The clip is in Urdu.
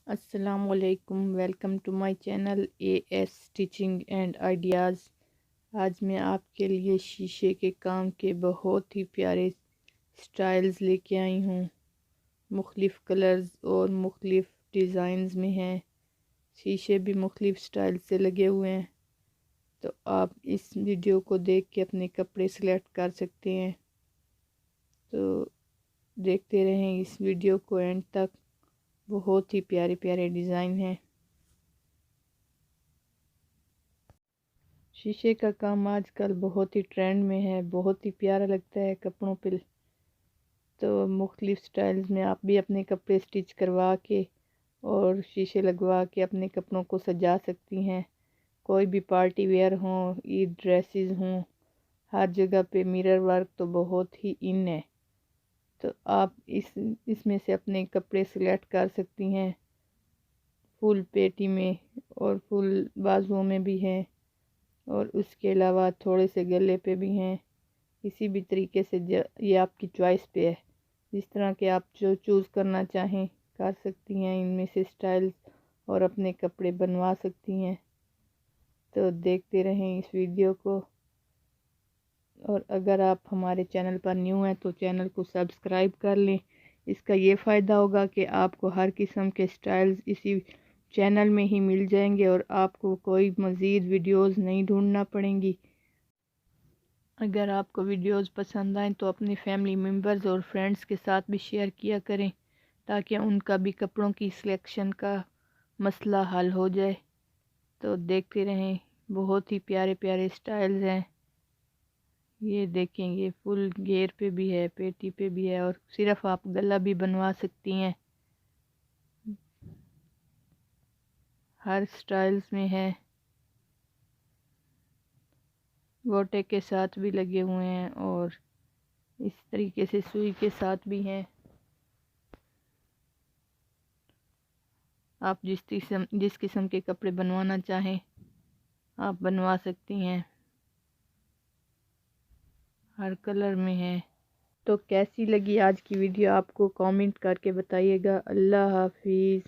السلام علیکم، welcome to my channel A S stitching and ideas. آج میں آپ کے لیے شیشے کے کام کے بہت ہی پیارے سٹائلز لے کے آئی ہوں۔ مختلف کلرز اور مختلف ڈیزائنز میں ہیں۔ شیشے بھی مختلف سٹائل سے لگے ہوئے ہیں، تو آپ اس ویڈیو کو دیکھ کے اپنے کپڑے سلیکٹ کر سکتے ہیں۔ تو دیکھتے رہیں اس ویڈیو کو اینڈ تک، بہت ہی پیارے پیارے ڈیزائن ہیں۔ شیشے کا کام آج کل بہت ہی ٹرینڈ میں ہے، بہت ہی پیارا لگتا ہے کپڑوں پہ۔ تو مختلف سٹائلز میں آپ بھی اپنے کپڑے سٹچ کروا کے اور شیشے لگوا کے اپنے کپڑوں کو سجا سکتی ہیں۔ کوئی بھی پارٹی ویئر ہوں، عید ڈریسز ہوں، ہر جگہ پہ میرر ورک تو بہت ہی ان ہے۔ تو آپ اس میں سے اپنے کپڑے سلیکٹ کر سکتی ہیں۔ فل پیٹی میں اور فل بازوؤں میں بھی ہیں، اور اس کے علاوہ تھوڑے سے گلے پہ بھی ہیں۔ کسی بھی طریقے سے یہ آپ کی چوائس پہ ہے، جس طرح کہ آپ جو چوز کرنا چاہیں کر سکتی ہیں ان میں سے سٹائل، اور اپنے کپڑے بنوا سکتی ہیں۔ تو دیکھتے رہیں اس ویڈیو کو، اور اگر آپ ہمارے چینل پر نیو ہیں تو چینل کو سبسکرائب کر لیں۔ اس کا یہ فائدہ ہوگا کہ آپ کو ہر قسم کے سٹائلز اسی چینل میں ہی مل جائیں گے، اور آپ کو کوئی مزید ویڈیوز نہیں ڈھونڈنا پڑیں گی۔ اگر آپ کو ویڈیوز پسند آئیں تو اپنے فیملی ممبرز اور فرینڈز کے ساتھ بھی شیئر کیا کریں، تاکہ ان کا بھی کپڑوں کی سلیکشن کا مسئلہ حل ہو جائے۔ تو دیکھتے رہیں، بہت ہی پیارے پیارے سٹائلز ہیں۔ یہ دیکھیں، یہ فل گھیر پہ بھی ہے، پیٹی پہ بھی ہے، اور صرف آپ گلا بھی بنوا سکتی ہیں۔ ہر سٹائلز میں ہے، گوٹے کے ساتھ بھی لگے ہوئے ہیں، اور اس طریقے سے سوئی کے ساتھ بھی ہیں۔ آپ جس قسم کے کپڑے بنوانا چاہیں آپ بنوا سکتی ہیں، ہر کلر میں ہے۔ تو کیسی لگی آج کی ویڈیو آپ کو کامنٹ کر کے بتائیے گا۔ اللہ حافظ۔